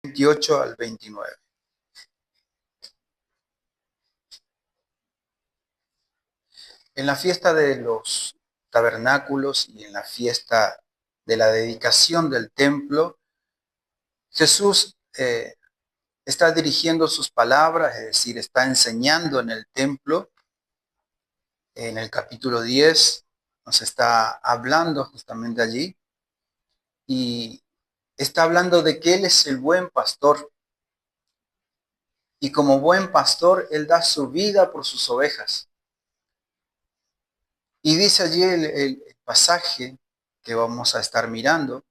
28 al 29. En la fiesta de los tabernáculos y en la fiesta de la dedicación del templo, Jesús está dirigiendo sus palabras, es decir, está enseñando en el templo. En el capítulo 10 nos está hablando justamente allí y está hablando de que Él es el buen pastor y como buen pastor Él da su vida por sus ovejas. Y dice allí el pasaje que vamos a estar mirando,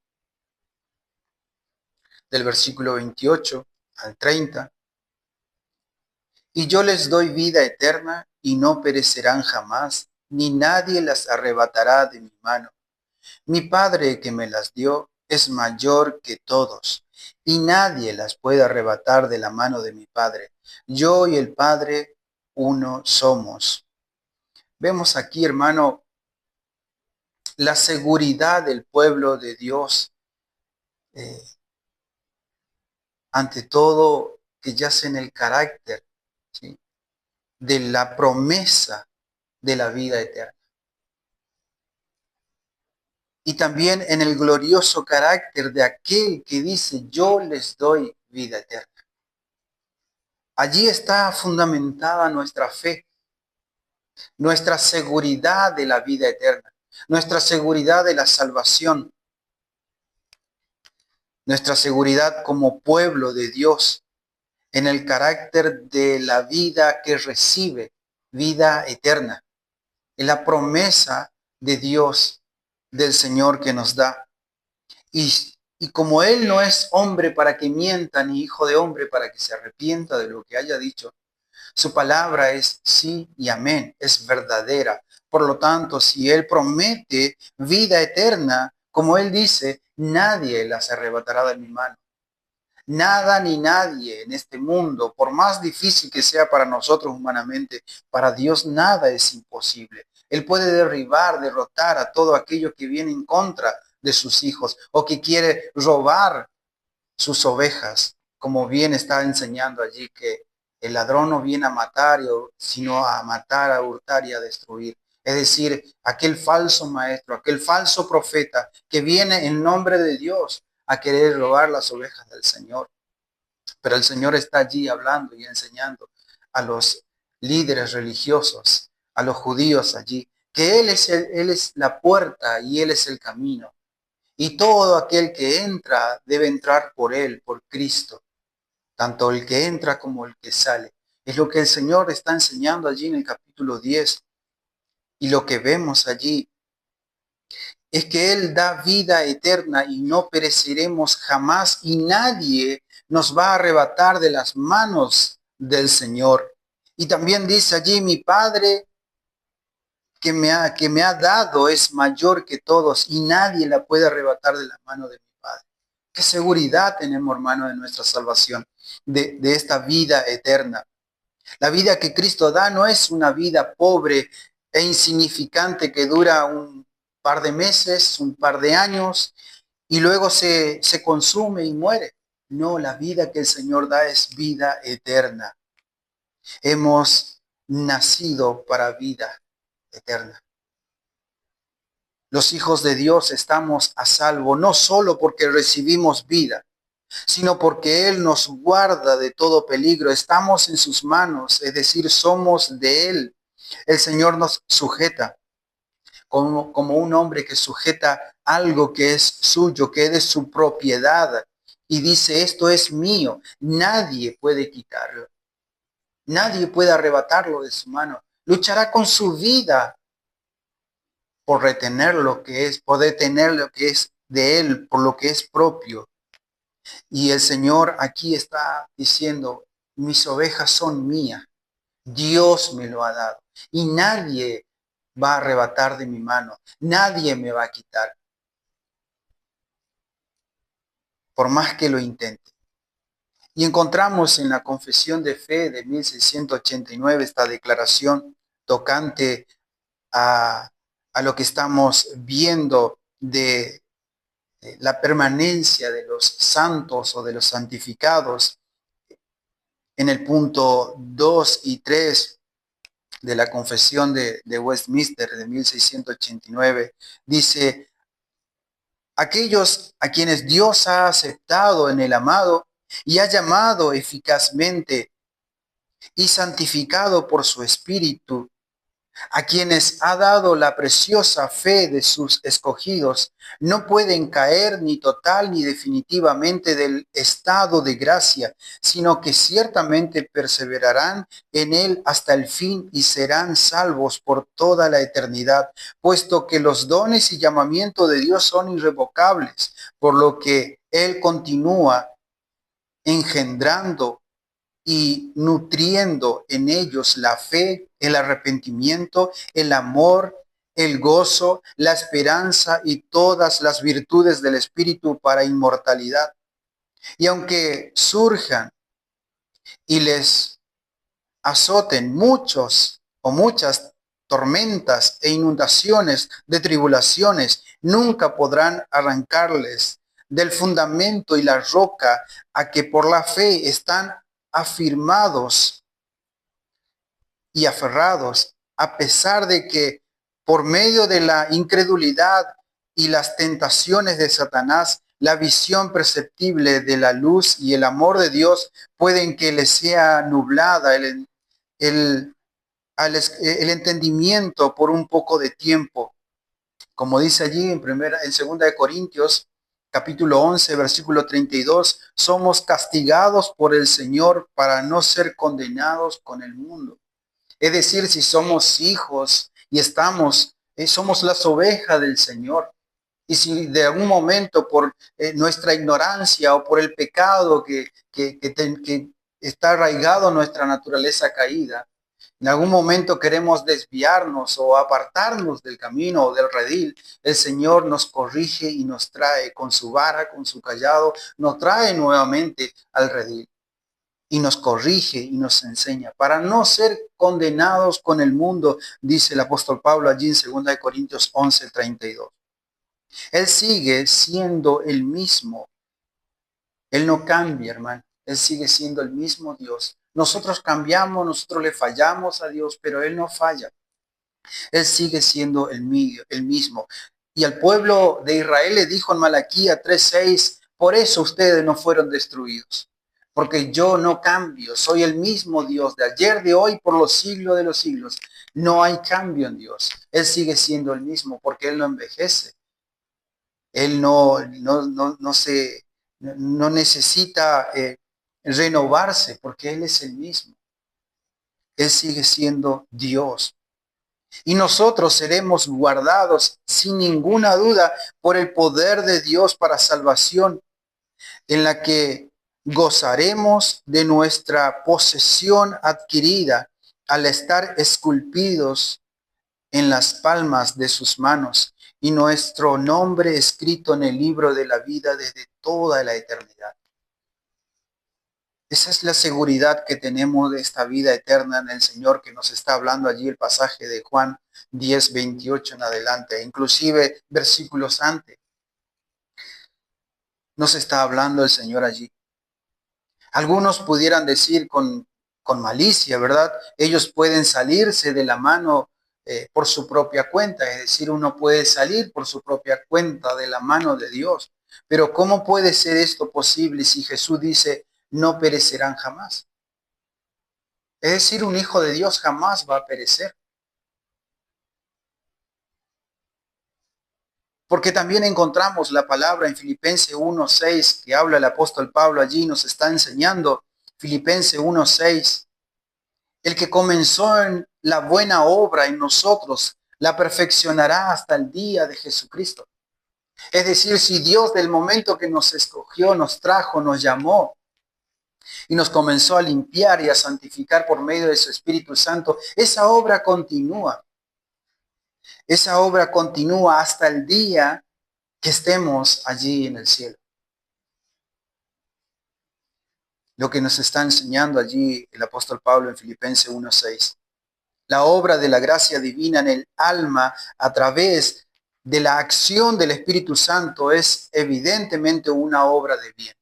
del versículo 28 al 30. Y yo les doy vida eterna y no perecerán jamás, ni nadie las arrebatará de mi mano. Mi Padre que me las dio es mayor que todos, y nadie las puede arrebatar de la mano de mi Padre. Yo y el Padre uno somos. Vemos aquí, hermano, la seguridad del pueblo de Dios, eh, ante todo, que yace en el carácter, ¿sí?, de la promesa de la vida eterna. Y también en el glorioso carácter de aquel que dice, yo les doy vida eterna. Allí está fundamentada nuestra fe, nuestra seguridad de la vida eterna, nuestra seguridad de la salvación, nuestra seguridad como pueblo de Dios, en el carácter de la vida que recibe, vida eterna, en la promesa de Dios, del Señor que nos da. Y como Él no es hombre para que mienta, ni hijo de hombre para que se arrepienta de lo que haya dicho, su palabra es sí y amén, es verdadera. Por lo tanto, si Él promete vida eterna, como Él dice, nadie las arrebatará de mi mano. Nada ni nadie en este mundo, por más difícil que sea para nosotros humanamente, para Dios nada es imposible. Él puede derribar, derrotar a todo aquello que viene en contra de sus hijos o que quiere robar sus ovejas, como bien está enseñando allí que el ladrón no viene a matar, sino a matar, a hurtar y a destruir. Es decir, aquel falso maestro, aquel falso profeta que viene en nombre de Dios a querer robar las ovejas del Señor. Pero el Señor está allí hablando y enseñando a los líderes religiosos, a los judíos allí, que Él es la puerta y Él es el camino. Y todo aquel que entra debe entrar por Él, por Cristo, tanto el que entra como el que sale. Es lo que el Señor está enseñando allí en el capítulo 10. Y lo que vemos allí es que Él da vida eterna y no pereceremos jamás y nadie nos va a arrebatar de las manos del Señor. Y también dice allí, mi Padre que me ha dado es mayor que todos y nadie la puede arrebatar de la mano de mi Padre. Qué seguridad tenemos, hermano, de nuestra salvación, de esta vida eterna. La vida que Cristo da no es una vida pobre e insignificante que dura un par de meses, un par de años y luego se consume y muere. No, la vida que el Señor da es vida eterna. Hemos nacido para vida eterna. Los hijos de Dios estamos a salvo, no solo porque recibimos vida, sino porque Él nos guarda de todo peligro. Estamos en sus manos, es decir, somos de Él. El Señor nos sujeta como un hombre que sujeta algo que es suyo, que es de su propiedad. Y dice, esto es mío. Nadie puede quitarlo. Nadie puede arrebatarlo de su mano. Luchará con su vida por retener lo que es, por detener lo que es de Él, por lo que es propio. Y el Señor aquí está diciendo, mis ovejas son mías, Dios me lo ha dado y nadie va a arrebatar de mi mano, nadie me va a quitar, por más que lo intente. Y encontramos en la Confesión de Fe de 1689 esta declaración tocante a lo que estamos viendo la permanencia de los santos o de los santificados. En el punto 2 y 3 de la Confesión de Westminster de 1689, dice: aquellos a quienes Dios ha aceptado en el amado y ha llamado eficazmente y santificado por su Espíritu, a quienes ha dado la preciosa fe de sus escogidos, no pueden caer ni total ni definitivamente del estado de gracia, sino que ciertamente perseverarán en él hasta el fin y serán salvos por toda la eternidad, puesto que los dones y llamamiento de Dios son irrevocables, por lo que él continúa engendrando y nutriendo en ellos la fe, el arrepentimiento, el amor, el gozo, la esperanza y todas las virtudes del Espíritu para inmortalidad. Y aunque surjan y les azoten muchos o muchas tormentas e inundaciones de tribulaciones, nunca podrán arrancarles del fundamento y la roca a que por la fe están afirmados y aferrados, a pesar de que por medio de la incredulidad y las tentaciones de Satanás, la visión perceptible de la luz y el amor de Dios pueden que les sea nublada el, el entendimiento por un poco de tiempo. Como dice allí en segunda de Corintios, capítulo 11, versículo 32, somos castigados por el Señor para no ser condenados con el mundo. Es decir, si somos hijos y somos las ovejas del Señor. Y si de algún momento por nuestra ignorancia o por el pecado que está arraigado en nuestra naturaleza caída, en algún momento queremos desviarnos o apartarnos del camino o del redil, el Señor nos corrige y nos trae con su vara, con su callado, nos trae nuevamente al redil y nos corrige y nos enseña para no ser condenados con el mundo, dice el apóstol Pablo allí en 2 Corintios 11:32. Él sigue siendo el mismo. Él no cambia, hermano. Él sigue siendo el mismo Dios. Nosotros cambiamos, nosotros le fallamos a Dios, pero Él no falla. Él sigue siendo el mismo. Y al pueblo de Israel le dijo en Malaquías 3:6, por eso ustedes no fueron destruidos, porque yo no cambio, soy el mismo Dios de ayer, de hoy, por los siglos de los siglos. No hay cambio en Dios. Él sigue siendo el mismo porque Él no envejece. Él no necesita renovarse porque Él es el mismo. Él sigue siendo Dios. Y nosotros seremos guardados sin ninguna duda por el poder de Dios para salvación, en la que gozaremos de nuestra posesión adquirida al estar esculpidos en las palmas de sus manos y nuestro nombre escrito en el libro de la vida desde toda la eternidad. Esa es la seguridad que tenemos de esta vida eterna en el Señor, que nos está hablando allí el pasaje de Juan 10:28 en adelante, inclusive versículos antes. Nos está hablando el Señor allí. Algunos pudieran decir con malicia, ¿verdad? Ellos pueden salirse de la mano por su propia cuenta, es decir, uno puede salir por su propia cuenta de la mano de Dios. Pero ¿cómo puede ser esto posible si Jesús dice, no perecerán jamás? Es decir, un hijo de Dios jamás va a perecer. Porque también encontramos la palabra en Filipenses 1:6 que habla el apóstol Pablo allí, nos está enseñando. Filipenses 1:6. El que comenzó en la buena obra en nosotros, la perfeccionará hasta el día de Jesucristo. Es decir, si Dios del momento que nos escogió, nos trajo, nos llamó y nos comenzó a limpiar y a santificar por medio de su Espíritu Santo, esa obra continúa. Esa obra continúa hasta el día que estemos allí en el cielo. Lo que nos está enseñando allí el apóstol Pablo en Filipenses 1:6. La obra de la gracia divina en el alma a través de la acción del Espíritu Santo es evidentemente una obra de bien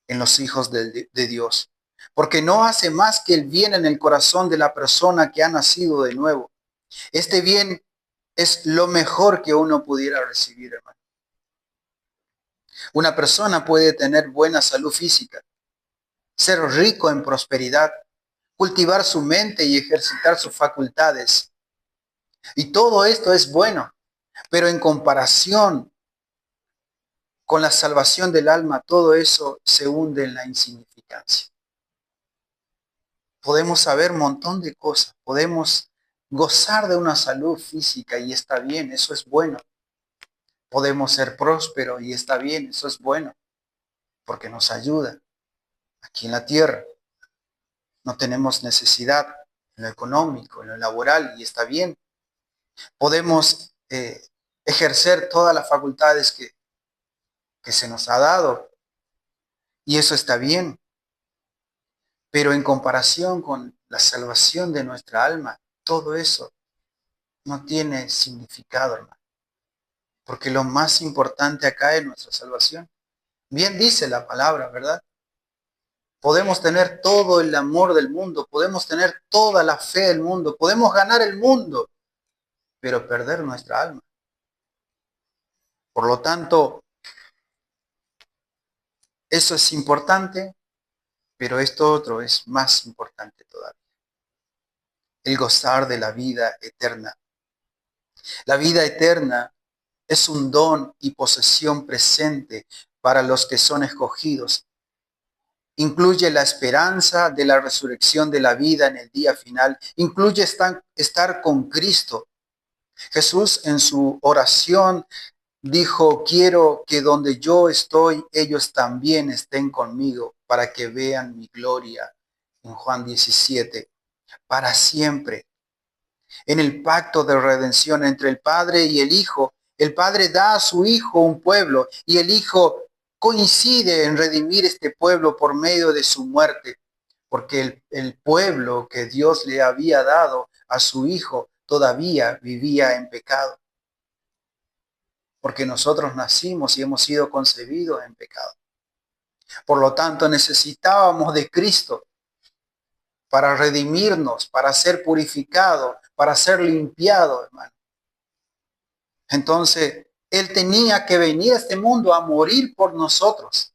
en los hijos de Dios, porque no hace más que el bien en el corazón de la persona que ha nacido de nuevo. Este bien es lo mejor que uno pudiera recibir, hermano. Una persona puede tener buena salud física, ser rico en prosperidad, cultivar su mente y ejercitar sus facultades. Y todo esto es bueno, pero en comparación con la salvación del alma, todo eso se hunde en la insignificancia. Podemos saber un montón de cosas, podemos gozar de una salud física y está bien, eso es bueno. Podemos ser prósperos y está bien, eso es bueno, porque nos ayuda aquí en la tierra. No tenemos necesidad en lo económico, en lo laboral y está bien. Podemos ejercer todas las facultades que se nos ha dado y eso está bien. Pero en comparación con la salvación de nuestra alma, todo eso no tiene significado, hermano. Porque lo más importante acá es nuestra salvación. Bien dice la palabra, ¿verdad? Podemos tener todo el amor del mundo, podemos tener toda la fe del mundo, podemos ganar el mundo, pero perder nuestra alma. Por lo tanto, eso es importante, pero esto otro es más importante todavía. El gozar de la vida eterna. La vida eterna es un don y posesión presente para los que son escogidos. Incluye la esperanza de la resurrección de la vida en el día final. Incluye estar con Cristo. Jesús en su oración dijo, quiero que donde yo estoy, ellos también estén conmigo para que vean mi gloria. En Juan 17, para siempre. En el pacto de redención entre el Padre y el Hijo, el Padre da a su Hijo un pueblo y el Hijo coincide en redimir este pueblo por medio de su muerte, porque el pueblo que Dios le había dado a su Hijo todavía vivía en pecado, porque nosotros nacimos y hemos sido concebidos en pecado. Por lo tanto, necesitábamos de Cristo para redimirnos, para ser purificado, para ser limpiado, hermano. Entonces, Él tenía que venir a este mundo a morir por nosotros,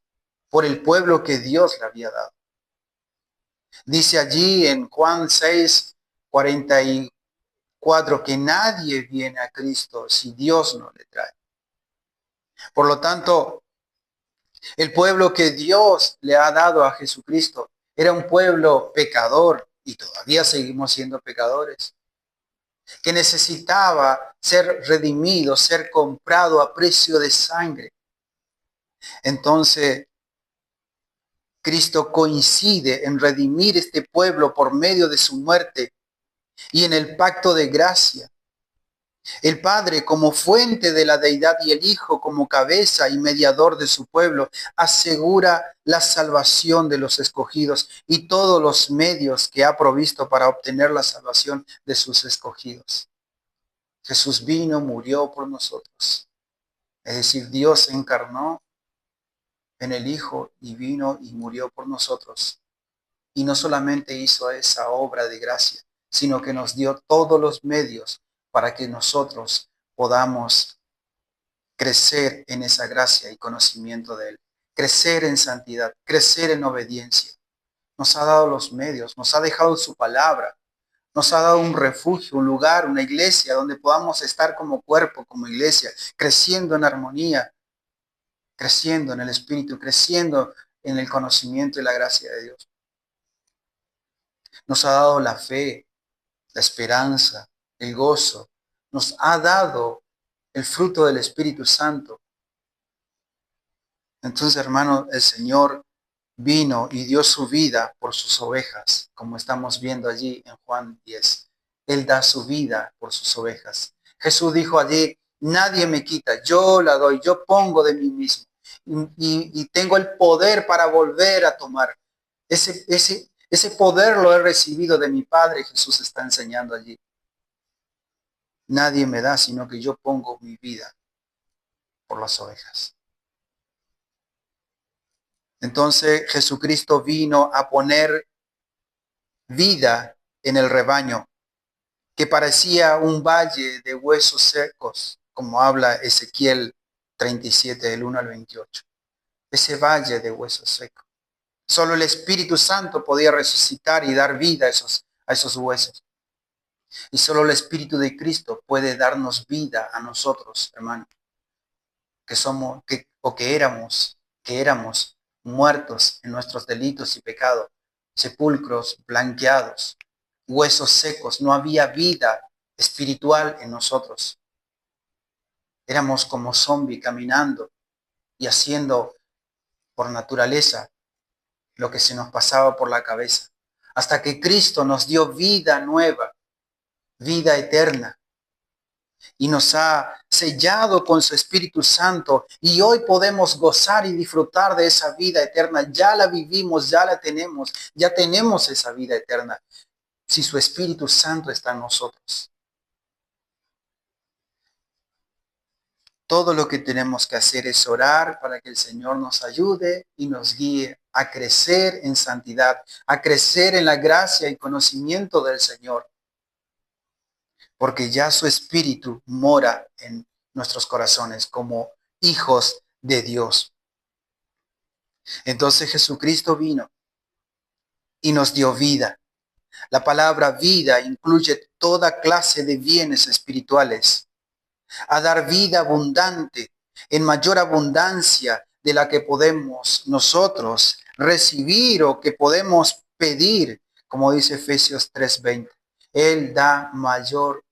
por el pueblo que Dios le había dado. Dice allí en Juan 6:44 que nadie viene a Cristo si Dios no le trae. Por lo tanto, el pueblo que Dios le ha dado a Jesucristo era un pueblo pecador y todavía seguimos siendo pecadores, que necesitaba ser redimido, ser comprado a precio de sangre. Entonces, Cristo coincide en redimir este pueblo por medio de su muerte y en el pacto de gracia. El Padre como fuente de la deidad y el Hijo como cabeza y mediador de su pueblo asegura la salvación de los escogidos y todos los medios que ha provisto para obtener la salvación de sus escogidos. Jesús vino, murió por nosotros. Es decir, Dios se encarnó en el Hijo y vino y murió por nosotros. Y no solamente hizo esa obra de gracia, sino que nos dio todos los medios para que nosotros podamos crecer en esa gracia y conocimiento de Él, crecer en santidad, crecer en obediencia. Nos ha dado los medios, nos ha dejado su palabra, nos ha dado un refugio, un lugar, una iglesia donde podamos estar como cuerpo, como iglesia, creciendo en armonía, creciendo en el Espíritu, creciendo en el conocimiento y la gracia de Dios. Nos ha dado la fe, la esperanza, el gozo. Nos ha dado el fruto del Espíritu Santo. Entonces, hermano, el Señor vino y dio su vida por sus ovejas, como estamos viendo allí en Juan 10. Él da su vida por sus ovejas. Jesús dijo allí, nadie me quita, yo la doy, yo pongo de mí mismo. Y tengo el poder para volver a tomar. Ese poder lo he recibido de mi Padre, Jesús está enseñando allí. nadie me da, sino que yo pongo mi vida por las ovejas. Entonces Jesucristo vino a poner vida en el rebaño, que parecía un valle de huesos secos, como habla Ezequiel 37, del 1 al 28. Ese valle de huesos secos. Solo el Espíritu Santo podía resucitar y dar vida a esos huesos. Y solo el Espíritu de Cristo puede darnos vida a nosotros, hermano, que éramos muertos en nuestros delitos y pecados, sepulcros blanqueados, huesos secos, no había vida espiritual en nosotros. Éramos como zombies caminando y haciendo por naturaleza lo que se nos pasaba por la cabeza, hasta que Cristo nos dio vida nueva, vida eterna, y nos ha sellado con su Espíritu Santo, y hoy podemos gozar y disfrutar de esa vida eterna. Ya la vivimos, ya la tenemos, ya tenemos esa vida eterna, si su Espíritu Santo está en nosotros. Todo lo que tenemos que hacer es orar para que el Señor nos ayude y nos guíe a crecer en santidad, a crecer en la gracia y conocimiento del Señor, porque ya su Espíritu mora en nuestros corazones como hijos de Dios. Entonces Jesucristo vino y nos dio vida. La palabra vida incluye toda clase de bienes espirituales, a dar vida abundante, en mayor abundancia de la que podemos nosotros recibir o que podemos pedir, como dice Efesios 3:20. Él da mayor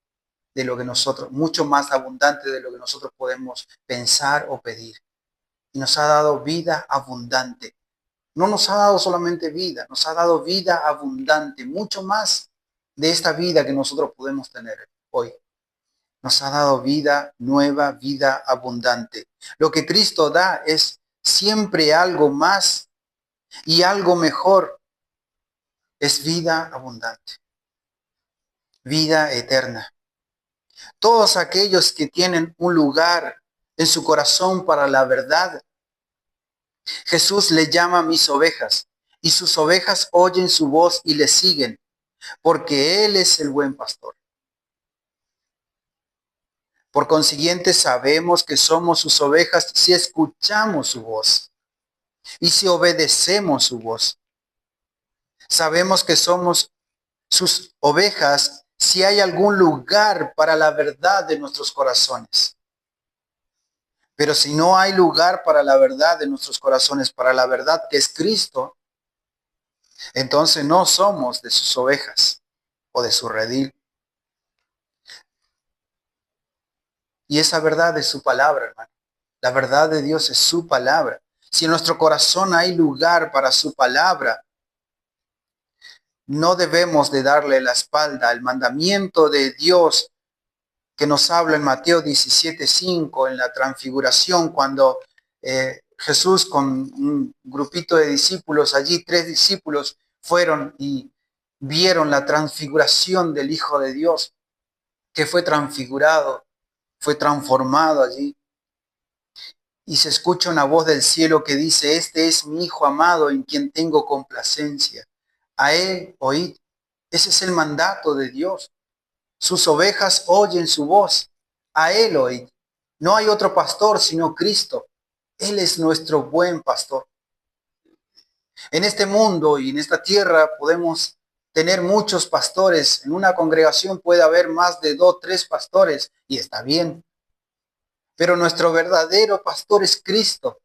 de lo que nosotros, mucho más abundante de lo que nosotros podemos pensar o pedir. Y nos ha dado vida abundante. No nos ha dado solamente vida, nos ha dado vida abundante, mucho más de esta vida que nosotros podemos tener hoy. Nos ha dado vida nueva, vida abundante. Lo que Cristo da es siempre algo más y algo mejor. Es vida abundante, vida eterna. Todos aquellos que tienen un lugar en su corazón para la verdad, Jesús le llama mis ovejas, y sus ovejas oyen su voz y le siguen, porque Él es el buen pastor. Por consiguiente, sabemos que somos sus ovejas si escuchamos su voz y si obedecemos su voz. Sabemos que somos sus ovejas si hay algún lugar para la verdad de nuestros corazones. Pero si no hay lugar para la verdad de nuestros corazones, para la verdad que es Cristo, entonces no somos de sus ovejas o de su redil. Y esa verdad es su palabra, hermano. La verdad de Dios es su palabra. Si en nuestro corazón hay lugar para su palabra, no debemos de darle la espalda al mandamiento de Dios que nos habla en Mateo 17:5 en la transfiguración, cuando Jesús con un grupito de discípulos, allí 3 discípulos fueron y vieron la transfiguración del Hijo de Dios, que fue transfigurado, fue transformado allí. Y se escucha una voz del cielo que dice: este es mi Hijo amado en quien tengo complacencia. A Él oíd. Ese es el mandato de Dios. Sus ovejas oyen su voz. A Él oíd. No hay otro pastor sino Cristo. Él es nuestro buen pastor. En este mundo y en esta tierra podemos tener muchos pastores. En una congregación puede haber más de 2, 3 pastores y está bien. Pero nuestro verdadero pastor es Cristo.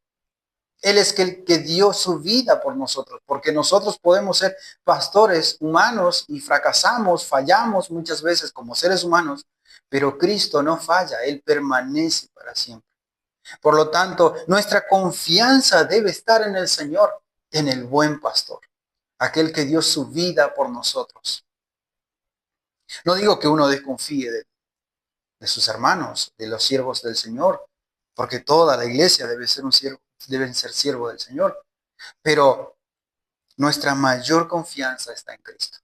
Él es el que dio su vida por nosotros, porque nosotros podemos ser pastores humanos y fracasamos, fallamos muchas veces como seres humanos, pero Cristo no falla, Él permanece para siempre. Por lo tanto, nuestra confianza debe estar en el Señor, en el buen pastor, aquel que dio su vida por nosotros. No digo que uno desconfíe de sus hermanos, de los siervos del Señor, porque toda la iglesia debe ser un siervo, deben ser siervos del Señor. Pero nuestra mayor confianza está en Cristo.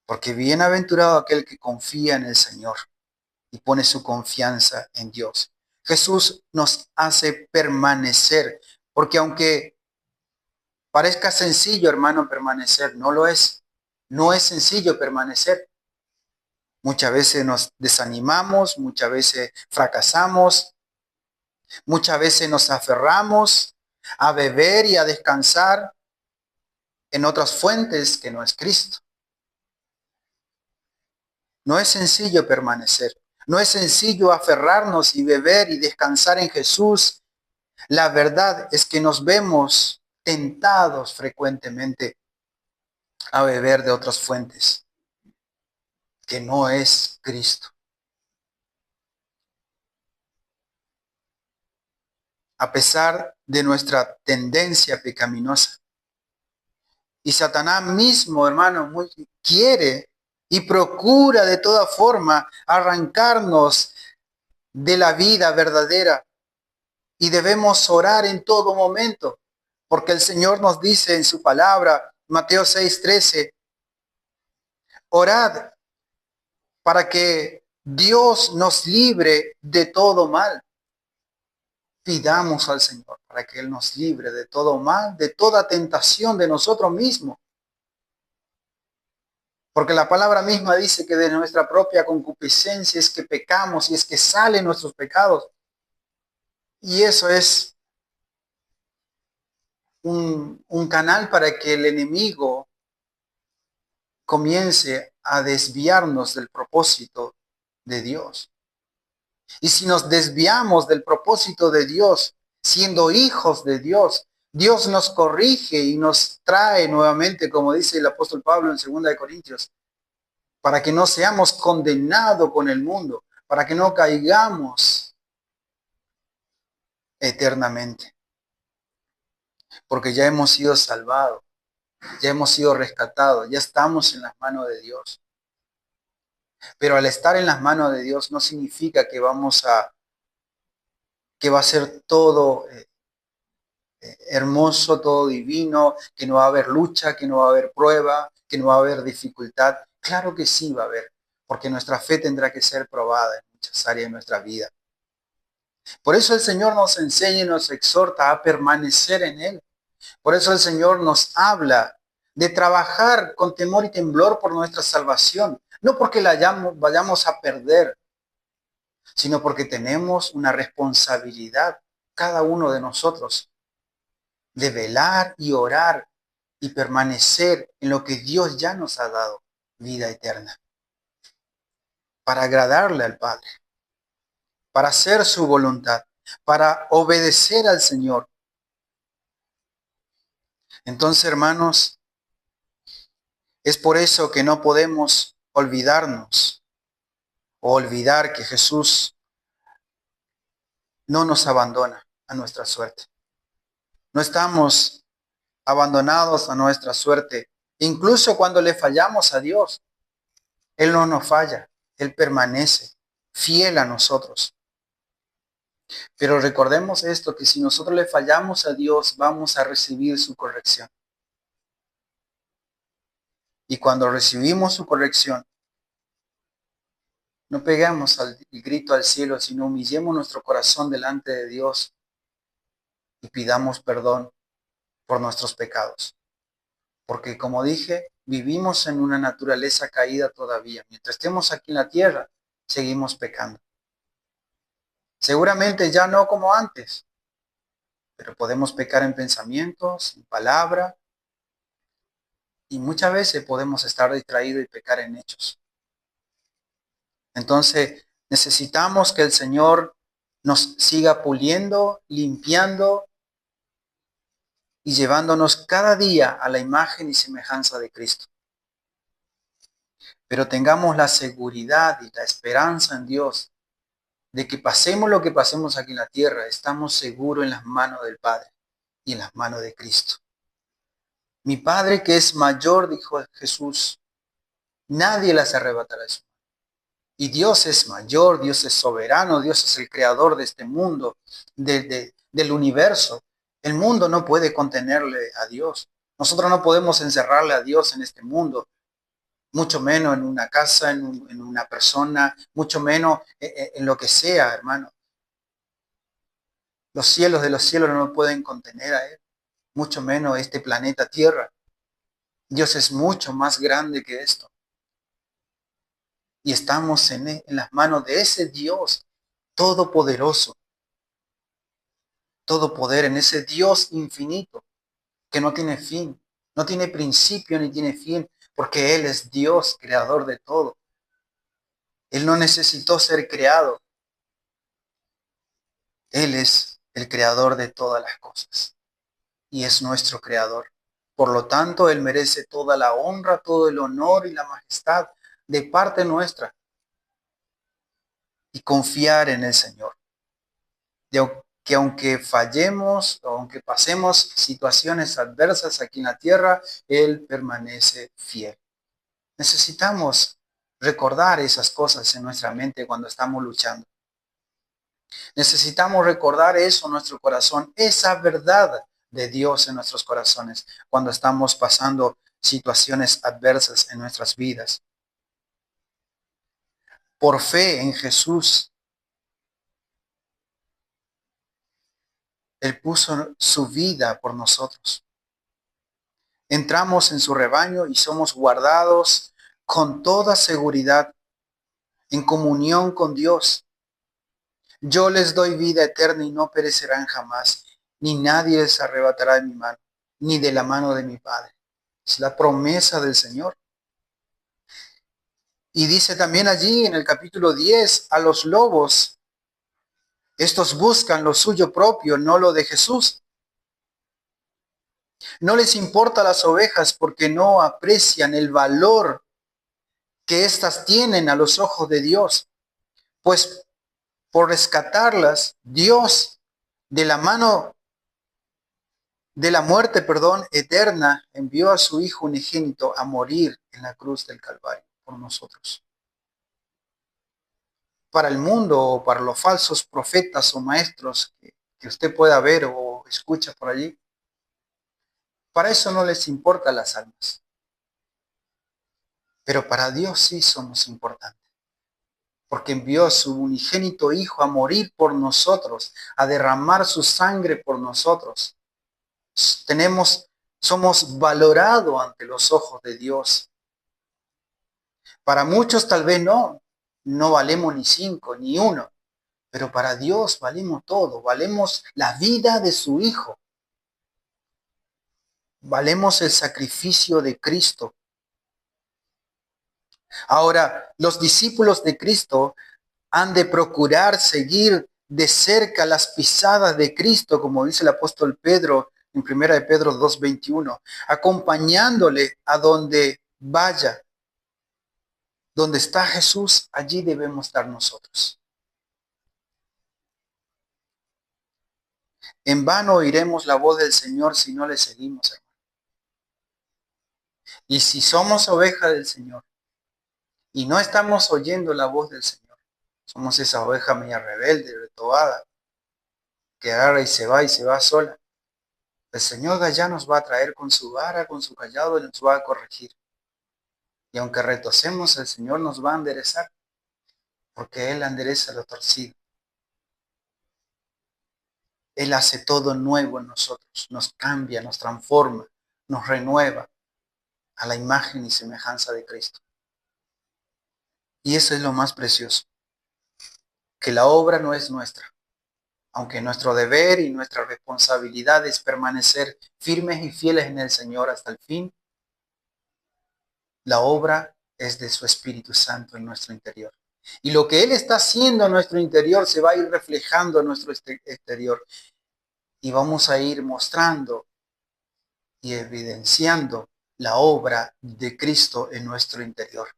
Porque bienaventurado aquel que confía en el Señor y pone su confianza en Dios. Jesús nos hace permanecer, porque aunque parezca sencillo, hermano, permanecer, no lo es. No es sencillo permanecer. Muchas veces nos desanimamos, muchas veces fracasamos, muchas veces nos aferramos a beber y a descansar en otras fuentes que no es Cristo. No es sencillo permanecer. No es sencillo aferrarnos y beber y descansar en Jesús. La verdad es que nos vemos tentados frecuentemente a beber de otras fuentes que no es Cristo. A pesar de nuestra tendencia pecaminosa. Y Satanás mismo, hermano, quiere y procura de toda forma arrancarnos de la vida verdadera. Y debemos orar en todo momento, porque el Señor nos dice en su palabra, Mateo 6:13, orad para que Dios nos libre de todo mal. Pidamos al Señor para que Él nos libre de todo mal, de toda tentación de nosotros mismos. Porque la palabra misma dice que de nuestra propia concupiscencia es que pecamos y es que salen nuestros pecados. Y eso es un canal para que el enemigo comience a desviarnos del propósito de Dios. Y si nos desviamos del propósito de Dios, siendo hijos de Dios, Dios nos corrige y nos trae nuevamente, como dice el apóstol Pablo en 2 Corintios, para que no seamos condenados con el mundo, para que no caigamos eternamente, porque ya hemos sido salvados, ya hemos sido rescatados, ya estamos en las manos de Dios. Pero al estar en las manos de Dios no significa que que va a ser todo hermoso, todo divino, que no va a haber lucha, que no va a haber prueba, que no va a haber dificultad. Claro que sí va a haber, porque nuestra fe tendrá que ser probada en muchas áreas de nuestra vida. Por eso el Señor nos enseña y nos exhorta a permanecer en Él. Por eso el Señor nos habla de trabajar con temor y temblor por nuestra salvación. No porque la vayamos a perder, sino porque tenemos una responsabilidad, cada uno de nosotros, de velar y orar y permanecer en lo que Dios ya nos ha dado, vida eterna, para agradarle al Padre, para hacer su voluntad, para obedecer al Señor. Entonces, hermanos, es por eso que no podemos olvidarnos o olvidar que Jesús no nos abandona a nuestra suerte. No estamos abandonados a nuestra suerte. Incluso cuando le fallamos a Dios, Él no nos falla. Él permanece fiel a nosotros. Pero recordemos esto, que si nosotros le fallamos a Dios, vamos a recibir su corrección. Y cuando recibimos su corrección, no peguemos el grito al cielo, sino humillemos nuestro corazón delante de Dios y pidamos perdón por nuestros pecados. Porque como dije, vivimos en una naturaleza caída todavía. Mientras estemos aquí en la tierra, seguimos pecando. Seguramente ya no como antes, pero podemos pecar en pensamientos, en palabra, y muchas veces podemos estar distraídos y pecar en hechos. Entonces, necesitamos que el Señor nos siga puliendo, limpiando y llevándonos cada día a la imagen y semejanza de Cristo. Pero tengamos la seguridad y la esperanza en Dios de que pasemos lo que pasemos aquí en la tierra, estamos seguros en las manos del Padre y en las manos de Cristo. Mi Padre que es mayor, dijo Jesús, nadie las arrebatará de su mano. Y Dios es mayor, Dios es soberano, Dios es el creador de este mundo, del universo. El mundo no puede contenerle a Dios. Nosotros no podemos encerrarle a Dios en este mundo. mucho menos en una casa, en una persona, mucho menos en lo que sea, hermano. Los cielos de los cielos no lo pueden contener a Él, mucho menos este planeta Tierra. Dios es mucho más grande que esto. Y estamos en las manos de ese Dios todopoderoso, todo poder, en ese Dios infinito que no tiene fin, no tiene principio ni tiene fin, porque Él es Dios, creador de todo. Él no necesitó ser creado. Él es el creador de todas las cosas y es nuestro creador. Por lo tanto, Él merece toda la honra, todo el honor y la majestad de parte nuestra y confiar en el Señor. Que aunque fallemos, o aunque pasemos situaciones adversas aquí en la tierra, Él permanece fiel. Necesitamos recordar esas cosas en nuestra mente cuando estamos luchando. Necesitamos recordar eso en nuestro corazón, esa verdad de Dios en nuestros corazones cuando estamos pasando situaciones adversas en nuestras vidas. Por fe en Jesús, Él puso su vida por nosotros. Entramos en su rebaño y somos guardados con toda seguridad en comunión con Dios. Yo les doy vida eterna y no perecerán jamás, ni nadie les arrebatará de mi mano, ni de la mano de mi Padre. Es la promesa del Señor. Y dice también allí en el capítulo 10, a los lobos, estos buscan lo suyo propio, no lo de Jesús. No les importa las ovejas porque no aprecian el valor que éstas tienen a los ojos de Dios. Pues por rescatarlas, Dios de la mano de la muerte, eterna, envió a su Hijo unigénito a morir en la cruz del Calvario por nosotros. Para el mundo o para los falsos profetas o maestros que usted pueda ver o escucha por allí, para eso no les importan las almas. Pero para Dios sí somos importantes, porque envió a su unigénito Hijo a morir por nosotros, a derramar su sangre por nosotros. Somos valorados ante los ojos de Dios. Para muchos tal vez no valemos ni 5, ni 1, pero para Dios valemos todo, valemos la vida de su Hijo, valemos el sacrificio de Cristo. Ahora, los discípulos de Cristo han de procurar seguir de cerca las pisadas de Cristo, como dice el apóstol Pedro en 1 de Pedro 2:21, acompañándole a donde vaya. Donde está Jesús, allí debemos estar nosotros. En vano oiremos la voz del Señor si no le seguimos, hermano. Y si somos oveja del Señor y no estamos oyendo la voz del Señor, somos esa oveja media rebelde, retobada, que agarra y se va sola. El Señor de allá nos va a traer con su vara, con su callado y nos va a corregir. Y aunque retosemos, el Señor nos va a enderezar, porque Él endereza lo torcido. Él hace todo nuevo en nosotros, nos cambia, nos transforma, nos renueva a la imagen y semejanza de Cristo. Y eso es lo más precioso, que la obra no es nuestra, aunque nuestro deber y nuestra responsabilidad es permanecer firmes y fieles en el Señor hasta el fin. La obra es de su Espíritu Santo en nuestro interior. Y lo que Él está haciendo en nuestro interior se va a ir reflejando en nuestro exterior. Y vamos a ir mostrando y evidenciando la obra de Cristo en nuestro interior.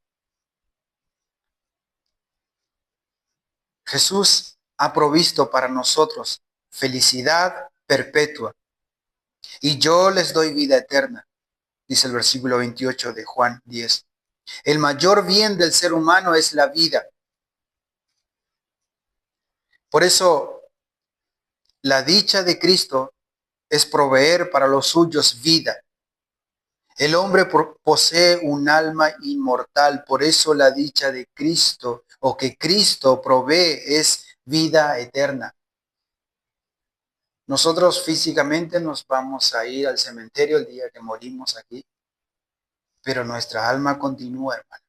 Jesús ha provisto para nosotros felicidad perpetua. Y yo les doy vida eterna, dice el versículo 28 de Juan 10. El mayor bien del ser humano es la vida. Por eso, la dicha de Cristo es proveer para los suyos vida. El hombre posee un alma inmortal, por eso la dicha de Cristo o que Cristo provee es vida eterna. Nosotros físicamente nos vamos a ir al cementerio el día que morimos aquí, pero nuestra alma continúa, hermano.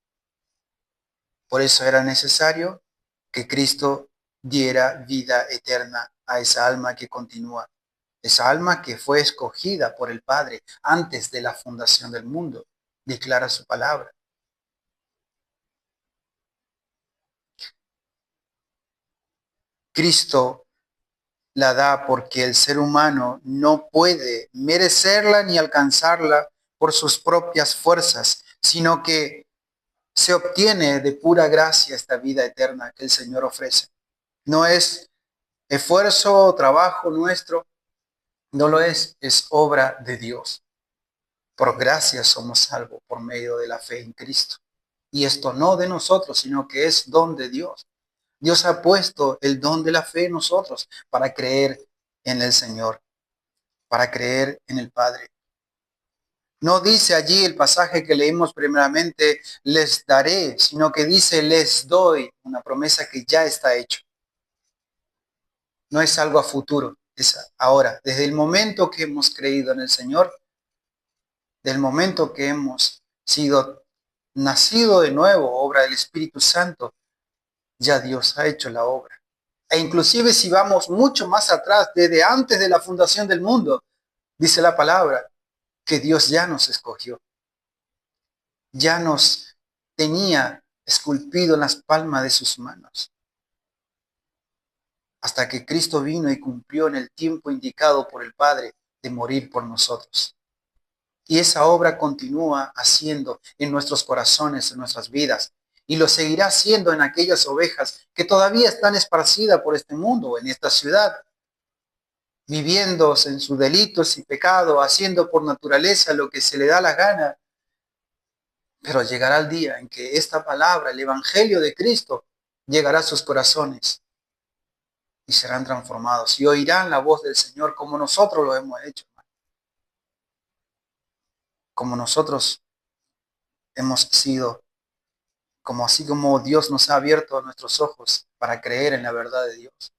Por eso era necesario que Cristo diera vida eterna a esa alma que continúa, esa alma que fue escogida por el Padre antes de la fundación del mundo, declara su palabra. Cristo la da porque el ser humano no puede merecerla ni alcanzarla por sus propias fuerzas, sino que se obtiene de pura gracia esta vida eterna que el Señor ofrece. No es esfuerzo o trabajo nuestro, no lo es obra de Dios. Por gracia somos salvos por medio de la fe en Cristo. Y esto no de nosotros, sino que es don de Dios. Dios ha puesto el don de la fe en nosotros para creer en el Señor, para creer en el Padre. No dice allí el pasaje que leímos primeramente, les daré, sino que dice, les doy, una promesa que ya está hecha. No es algo a futuro, es ahora. Desde el momento que hemos creído en el Señor, del momento que hemos sido nacido de nuevo, obra del Espíritu Santo, ya Dios ha hecho la obra. E inclusive si vamos mucho más atrás, desde antes de la fundación del mundo, dice la palabra, que Dios ya nos escogió. Ya nos tenía esculpido en las palmas de sus manos. Hasta que Cristo vino y cumplió en el tiempo indicado por el Padre de morir por nosotros. Y esa obra continúa haciendo en nuestros corazones, en nuestras vidas. Y lo seguirá haciendo en aquellas ovejas que todavía están esparcidas por este mundo, en esta ciudad, viviendo en sus delitos y pecados, haciendo por naturaleza lo que se le da la gana. Pero llegará el día en que esta palabra, el Evangelio de Cristo, llegará a sus corazones y serán transformados y oirán la voz del Señor como nosotros lo hemos hecho, como nosotros hemos sido, como así como Dios nos ha abierto nuestros ojos para creer en la verdad de Dios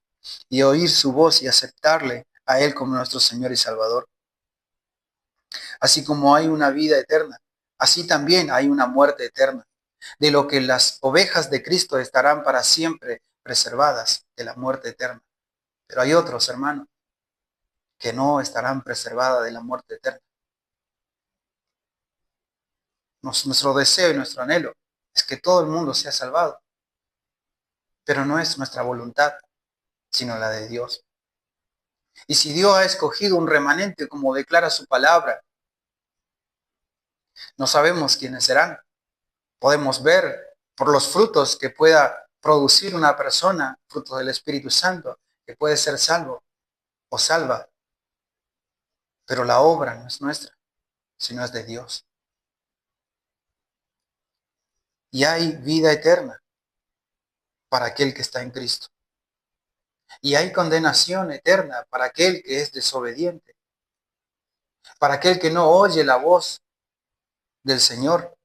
y oír su voz y aceptarle a Él como nuestro Señor y Salvador. Así como hay una vida eterna, así también hay una muerte eterna, de lo que las ovejas de Cristo estarán para siempre preservadas de la muerte eterna. Pero hay otros, hermanos, que no estarán preservadas de la muerte eterna. Nuestro deseo y nuestro anhelo es que todo el mundo sea salvado, pero no es nuestra voluntad, sino la de Dios. Y si Dios ha escogido un remanente, como declara su palabra, no sabemos quiénes serán. Podemos ver por los frutos que pueda producir una persona, frutos del Espíritu Santo, que puede ser salvo o salva. Pero la obra no es nuestra, sino es de Dios. Y hay vida eterna para aquel que está en Cristo. Y hay condenación eterna para aquel que es desobediente, para aquel que no oye la voz del Señor,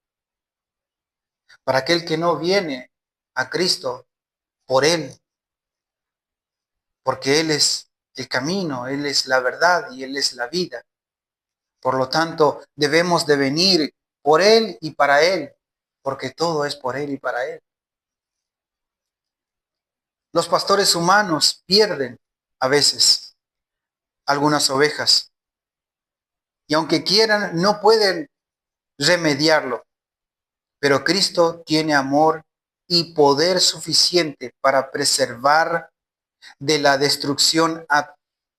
para aquel que no viene a Cristo por Él, porque Él es el camino, Él es la verdad y Él es la vida. Por lo tanto, debemos de venir por Él y para Él, porque todo es por Él y para Él. Los pastores humanos pierden a veces algunas ovejas y aunque quieran, no pueden remediarlo. Pero Cristo tiene amor y poder suficiente para preservar de la destrucción a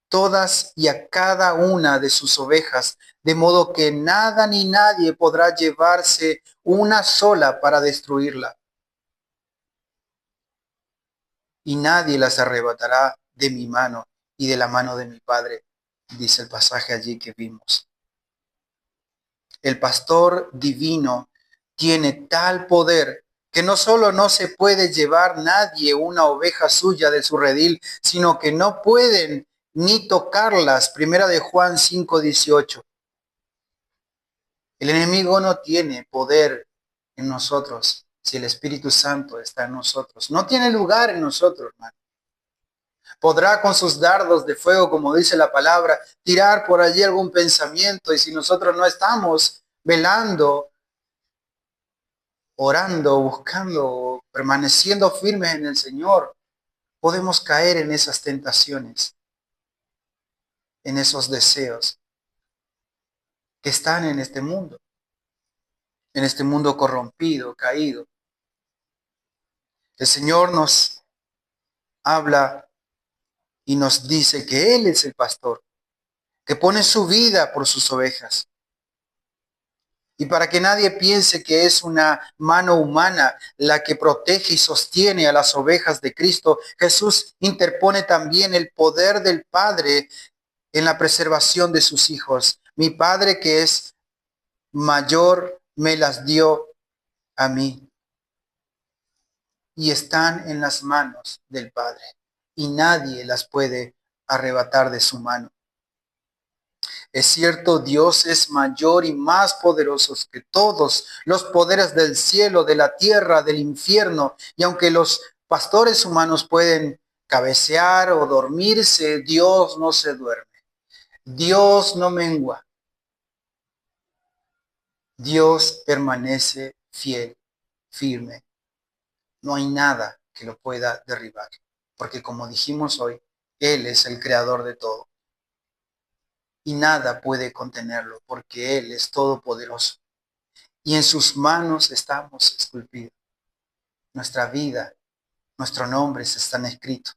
todas y a cada una de sus ovejas, de modo que nada ni nadie podrá llevarse una sola para destruirla. Y nadie las arrebatará de mi mano y de la mano de mi Padre, dice el pasaje allí que vimos. El pastor divino tiene tal poder que no solo no se puede llevar nadie una oveja suya de su redil, sino que no pueden ni tocarlas. Primera de Juan 5:18. El enemigo no tiene poder en nosotros si el Espíritu Santo está en nosotros. No tiene lugar en nosotros, hermano. Podrá con sus dardos de fuego, como dice la palabra, tirar por allí algún pensamiento, y si nosotros no estamos velando, orando, buscando, permaneciendo firmes en el Señor, podemos caer en esas tentaciones, en esos deseos que están en este mundo corrompido, caído. El Señor nos habla y nos dice que Él es el pastor, que pone su vida por sus ovejas. Y para que nadie piense que es una mano humana la que protege y sostiene a las ovejas de Cristo, Jesús interpone también el poder del Padre en la preservación de sus hijos. Mi Padre, que es mayor, me las dio a mí. Y están en las manos del Padre. Y nadie las puede arrebatar de su mano. Es cierto, Dios es mayor y más poderoso que todos los poderes del cielo, de la tierra, del infierno. Y aunque los pastores humanos pueden cabecear o dormirse, Dios no se duerme. Dios no mengua. Dios permanece fiel, firme. No hay nada que lo pueda derribar. Porque como dijimos hoy, Él es el creador de todo. Y nada puede contenerlo porque Él es todopoderoso. Y en sus manos estamos esculpidos. Nuestra vida, nuestros nombres están escritos.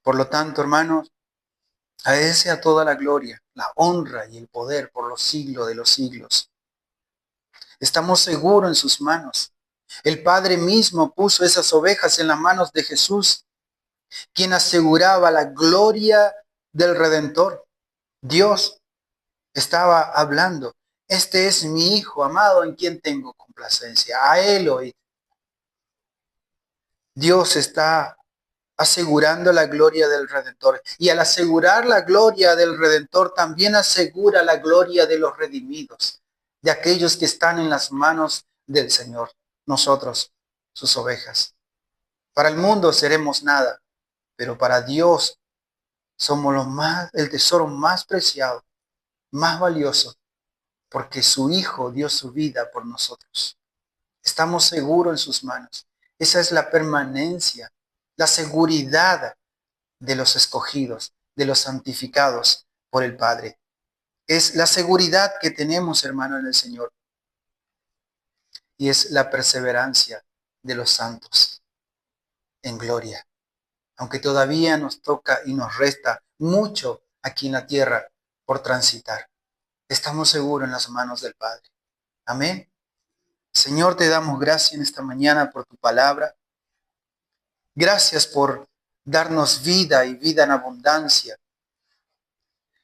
Por lo tanto, hermanos, a Él sea toda la gloria, la honra y el poder por los siglos de los siglos. Estamos seguros en sus manos. El Padre mismo puso esas ovejas en las manos de Jesús, quien aseguraba la gloria del Redentor. Dios estaba hablando. Este es mi Hijo amado en quien tengo complacencia. A Él oíd. Dios está asegurando la gloria del Redentor. Y al asegurar la gloria del Redentor, también asegura la gloria de los redimidos, de aquellos que están en las manos del Señor, nosotros, sus ovejas. Para el mundo seremos nada, pero para Dios somos el tesoro más preciado, más valioso, porque su Hijo dio su vida por nosotros. Estamos seguros en sus manos. Esa es la permanencia, la seguridad de los escogidos, de los santificados por el Padre. Es la seguridad que tenemos, hermano, en el Señor. Y es la perseverancia de los santos en gloria. Aunque todavía nos toca y nos resta mucho aquí en la tierra por transitar. Estamos seguros en las manos del Padre. Amén. Señor, te damos gracias en esta mañana por tu palabra. Gracias por darnos vida y vida en abundancia.